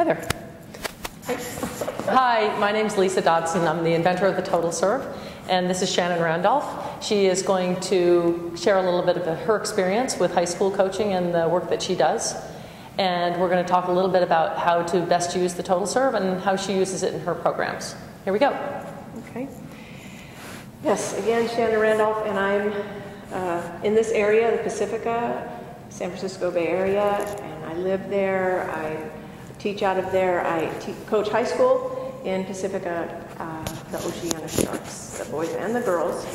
Hi there. Hi, my name's Lisa Dodson. I'm the inventor of the Total Serve, and this is Shannon Randolph. She is going to share a little bit of her experience with high school coaching and the work that she does. And we're going to talk a little bit about how to best use the Total Serve and how she uses it in her programs. Here we go. Okay. Yes, again, Shannon Randolph, and I'm in this area, the Pacifica, San Francisco Bay Area, and I live there. I teach out of there. I coach high school in Pacifica, the Oceana Sharks, the boys and the girls.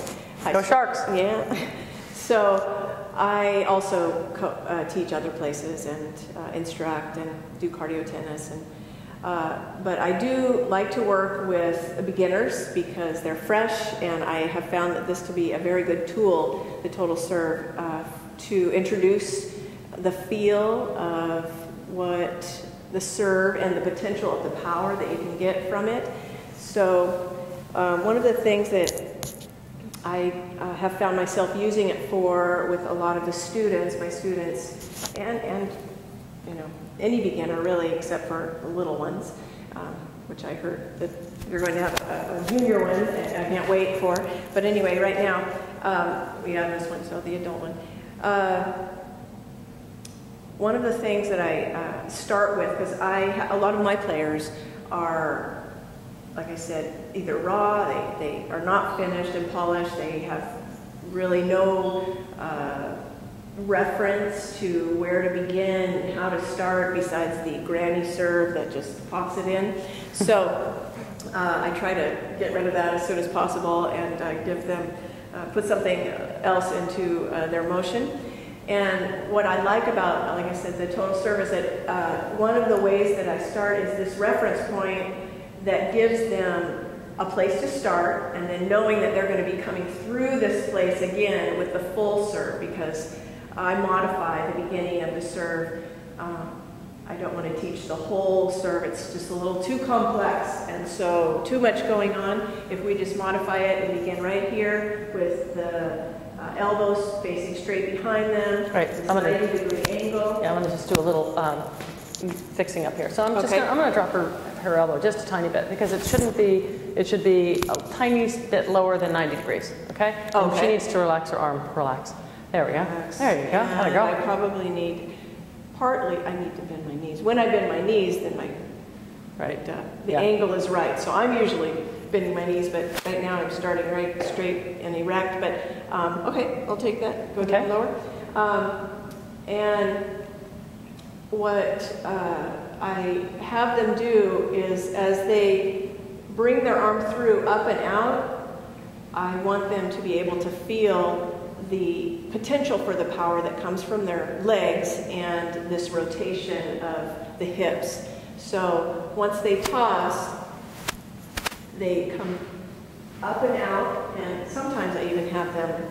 Go Sharks! Yeah. So I also teach other places and instruct and do cardio tennis. And, but I do like to work with beginners because they're fresh, and I have found that this to be a very good tool, the Total Serve, to introduce the feel of what the serve and the potential of the power that you can get from it. So one of the things that I have found myself using it for with a lot of the students, my students, and you know, any beginner really, except for the little ones, which I heard that you're going to have a junior one that I can't wait for. But anyway, right now, we have this one, so the adult one. One of the things that I start with, because a lot of my players are, like I said, either raw, they are not finished and polished, they have really no reference to where to begin and how to start besides the granny serve that just pops it in. So I try to get rid of that as soon as possible and give them, put something else into their motion. And what I like about, like I said, the Total Serve is that one of the ways that I start is this reference point that gives them a place to start, and then knowing that they're going to be coming through this place again with the full serve, because I modify the beginning of the serve. I don't want to teach the whole serve. It's just a little too complex, and so too much going on. If we just modify it and begin right here with the elbows facing straight behind them. Right. I'm going to 90-degree angle. Yeah, I'm going to just do a little fixing up here. So I'm just I'm going to drop her elbow just a tiny bit, because it shouldn't be. It should be a tiny bit lower than 90 degrees. Okay. And she needs to relax her arm. Relax. There we go. Relax. There you go. There you go. I probably need. Partly, I need to bend my knees. When I bend my knees, then my the angle is right. So I'm usually bending my knees, but right now I'm starting right straight and erect. But okay, I'll take that. Go down lower. And what I have them do is, as they bring their arm through up and out, I want them to be able to feel the potential for the power that comes from their legs and this rotation of the hips. So once they toss, they come up and out, and sometimes I even have them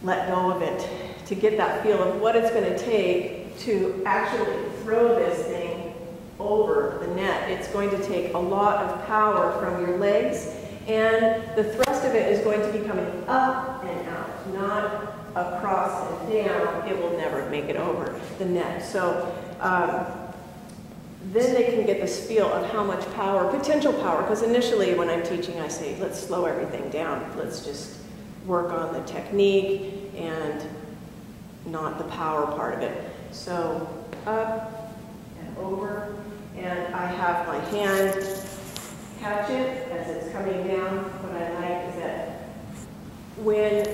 let go of it to get that feel of what it's going to take to actually throw this thing over the net. It's going to take a lot of power from your legs, and the thrust of it is going to be coming up and out, not across and down. It will never make it over the net. So then they can get this feel of how much power, potential power, because initially when I'm teaching I say, let's slow everything down. Let's just work on the technique and not the power part of it. So up and over, and I have my hand catch it as it's coming down. What I like is that when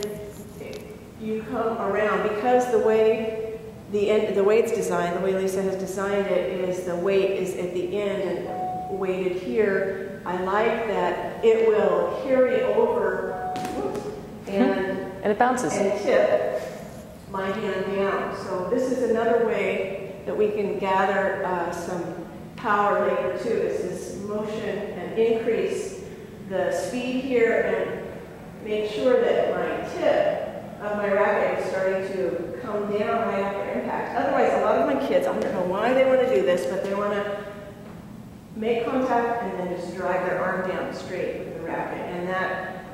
you come around, because the way it's designed, the way Lisa has designed it, is the weight is at the end and weighted here. I like that it will carry over and it bounces and tip my hand down. So this is another way that we can gather some power later too. Is this motion and increase the speed here and make sure that my tip of my racket is starting to come down right after impact. Otherwise, a lot of my kids, I don't know why they want to do this, but they want to make contact and then just drive their arm down straight with the racket. And that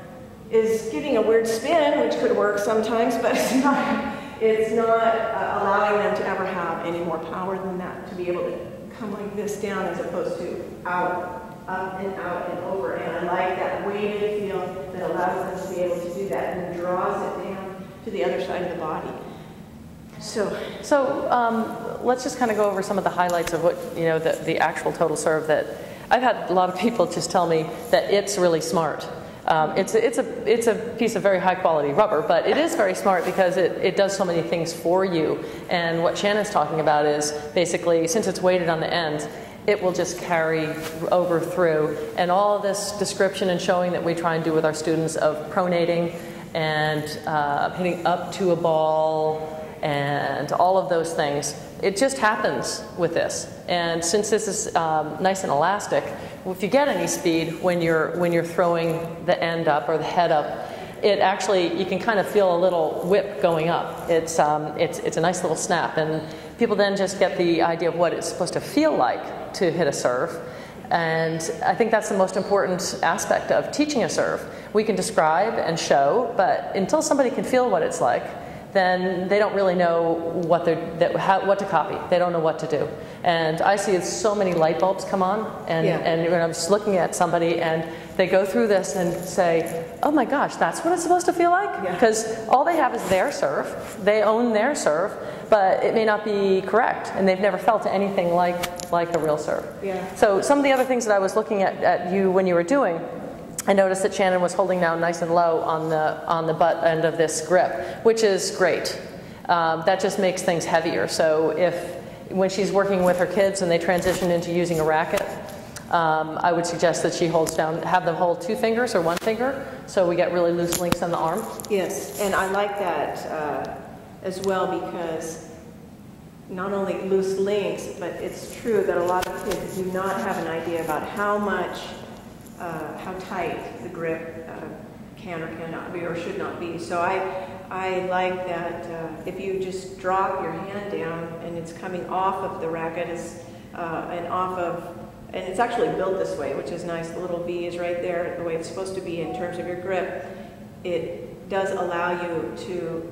is getting a weird spin, which could work sometimes, but it's not allowing them to ever have any more power than that, to be able to come like this down as opposed to out, up and over. And I like that weighted feel that allows them to be able to do that and draws it down to the other side of the body. So let's just kind of go over some of the highlights of what, you know, the actual total serve that I've had a lot of people just tell me that it's really smart. It's a piece of very high quality rubber, but it is very smart because it does so many things for you. And what Shannon's talking about is basically, since it's weighted on the end, it will just carry over through. And all of this description and showing that we try and do with our students of pronating and hitting up to a ball and all of those things, it just happens with this. And since this is nice and elastic, if you get any speed when you're throwing the end up or the head up, it actually, you can kind of feel a little whip going up. It's a nice little snap, and people then just get the idea of what it's supposed to feel like to hit a serve. And I think that's the most important aspect of teaching a serve. We can describe and show, but until somebody can feel what it's like, then they don't really know what to copy. They don't know what to do. And I see so many light bulbs come on, and when I'm just looking at somebody and they go through this and say, oh my gosh, that's what it's supposed to feel like? Because all they have is their serve. They own their serve, but it may not be correct, and they've never felt anything like a real serve. So some of the other things that I was looking at you when you were doing, I noticed that Shannon was holding down nice and low on the butt end of this grip, which is great. That just makes things heavier. So when she's working with her kids and they transition into using a racket, I would suggest that she have them hold 2 fingers or 1 finger, so we get really loose links on the arm. Yes, and I like that as well, because not only loose links, but it's true that a lot of kids do not have an idea about how tight the grip can or cannot be or should not be. So I like that if you just drop your hand down and it's coming off of the racket and it's actually built this way, which is nice. The little V is right there, the way it's supposed to be in terms of your grip. It does allow you to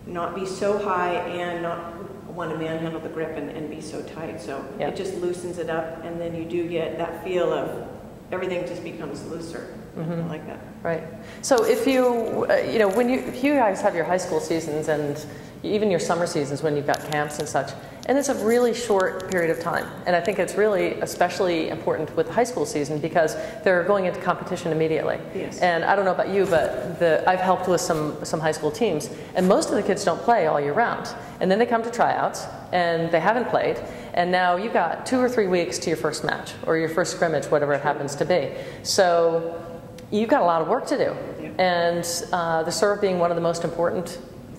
not be so high and not want to manhandle the grip and be so tight. So it just loosens it up, and then you do get that feel of everything just becomes looser. I like that. Right. So if if you guys have your high school seasons and even your summer seasons when you've got camps and such, and it's a really short period of time, and I think it's really especially important with the high school season because they're going into competition immediately. Yes. And I don't know about you, but I've helped with some high school teams, and most of the kids don't play all year round, and then they come to tryouts and they haven't played, and now you've got 2 or 3 weeks to your first match or your first scrimmage, whatever it happens to be. So you've got a lot of work to do. And the serve being one of the most important,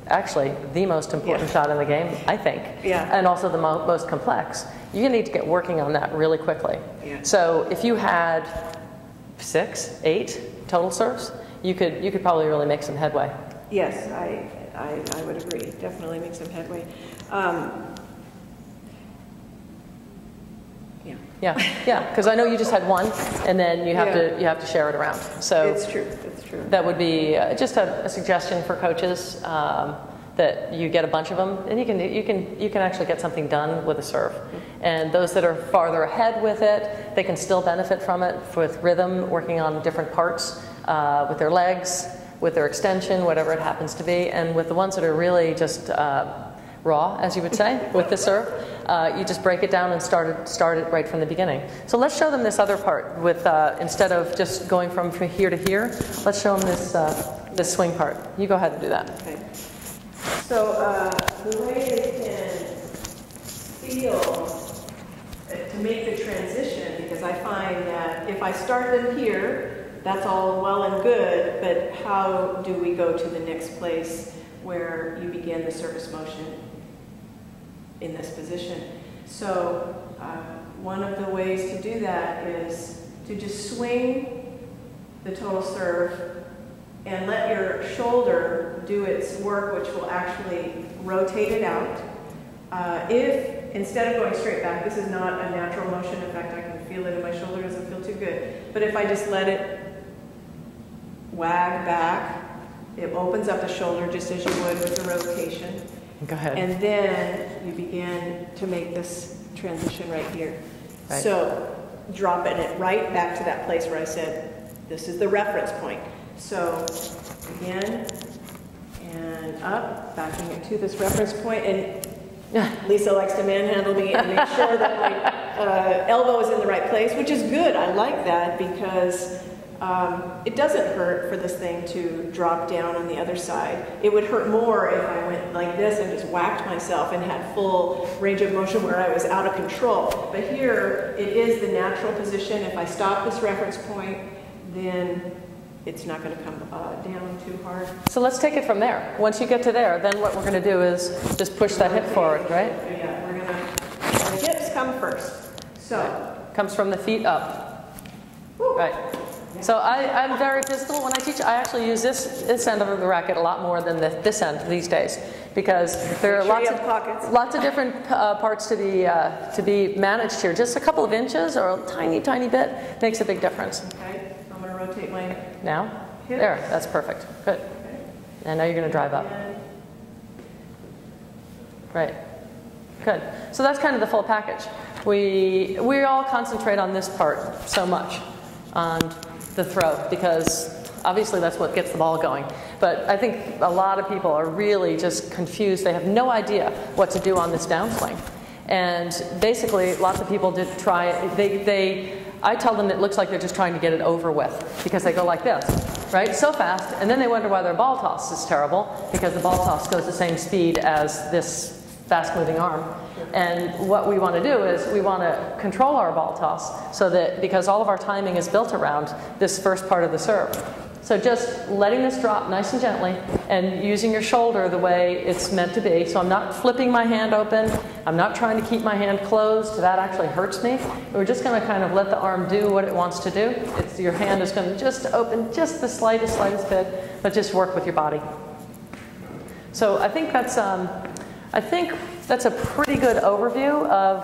actually the most important shot in the game, I think, and also the most complex, you need to get working on that really quickly. So if you had 6, 8 total serves, you could probably really make some headway. Yes, I would agree. Definitely make some headway. Yeah, because I know you just had 1, and then you have to share it around. So it's true. That would be just a suggestion for coaches that you get a bunch of them, and you can actually get something done with a serve. And those that are farther ahead with it, they can still benefit from it with rhythm, working on different parts with their legs, with their extension, whatever it happens to be. And with the ones that are really just raw, as you would say, with the serve, you just break it down and start it right from the beginning. So let's show them this other part with instead of just going from here to here, let's show them this swing part. You go ahead and do that. Okay. So the way they can feel to make the transition, because I find that if I start them here, that's all well and good, but how do we go to the next place where you begin the service motion in this position? So one of the ways to do that is to just swing the total serve and let your shoulder do its work, which will actually rotate it out. If instead of going straight back, this is not a natural motion. In fact, I can feel it in my shoulder. It doesn't feel too good. But if I just let it wag back, it opens up the shoulder just as you would with the rotation. Go ahead. And then you begin to make this transition right here. Right. So dropping it right back to that place where I said, this is the reference point. So again, and up, backing it to this reference point, and Lisa likes to manhandle me and make sure that my elbow is in the right place, which is good. I like that because it doesn't hurt for this thing to drop down on the other side. It would hurt more if I went like this and just whacked myself and had full range of motion where I was out of control. But here, it is the natural position. If I stop this reference point, then it's not going to come down too hard. So let's take it from there. Once you get to there, then what we're going to do is just push that hip forward, right? Yeah, we're going to, the hips come first. So. Right. Comes from the feet up. Woo. Right. So I'm very physical when I teach. I actually use this end of the racket a lot more than this end these days because there are lots of different parts to be managed here. Just a couple of inches or a tiny, tiny bit makes a big difference. Okay, I'm going to rotate my now. hip. There, that's perfect. Good. Okay. And now you're going to drive up. Right. Good. So that's kind of the full package. We all concentrate on this part so much, on the throw, because obviously that's what gets the ball going. But I think a lot of people are really just confused. They have no idea what to do on this downswing. And basically, lots of people did try it. I tell them it looks like they're just trying to get it over with because they go like this, right? So fast, and then they wonder why their ball toss is terrible because the ball toss goes the same speed as this fast-moving arm. And what we want to do is we want to control our ball toss so that, because all of our timing is built around this first part of the serve. So just letting this drop nice and gently and using your shoulder the way it's meant to be. So I'm not flipping my hand open. I'm not trying to keep my hand closed. That actually hurts me. We're just going to kind of let the arm do what it wants to do. Your hand is going to just open just the slightest bit, but just work with your body. So I think that's a pretty good overview of,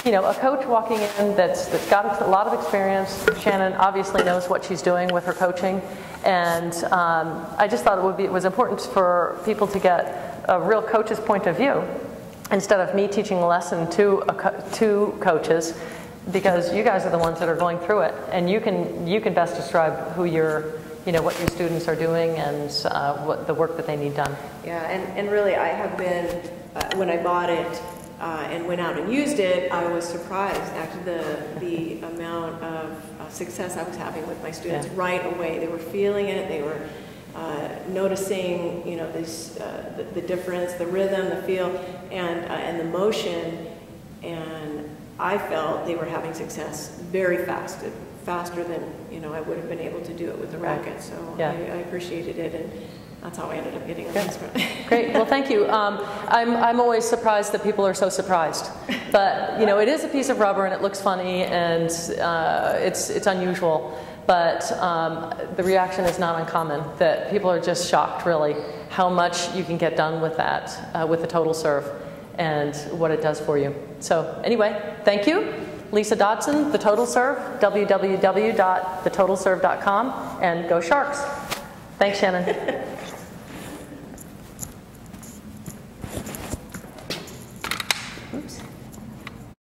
a coach walking in that's got a lot of experience. Shannon obviously knows what she's doing with her coaching, and I just thought it was important for people to get a real coach's point of view instead of me teaching a lesson to coaches, because you guys are the ones that are going through it, and you can best describe who what your students are doing and what the work that they need done. Yeah, and really I have been, when I bought it and went out and used it, I was surprised at the amount of success I was having with my students right away. They were feeling it, they were noticing, the difference, the rhythm, the feel, and the motion, and I felt they were having success very fast. Faster than I would have been able to do it with the racket. So I appreciated it, and that's how I ended up getting this one. Great. Well, thank you. I'm always surprised that people are so surprised, but it is a piece of rubber and it looks funny and it's unusual. But the reaction is not uncommon. That people are just shocked, really, how much you can get done with that with the total serve and what it does for you. So anyway, thank you. Lisa Dodson, The Total Serve, www.thetotalserve.com, and go Sharks. Thanks, Shannon.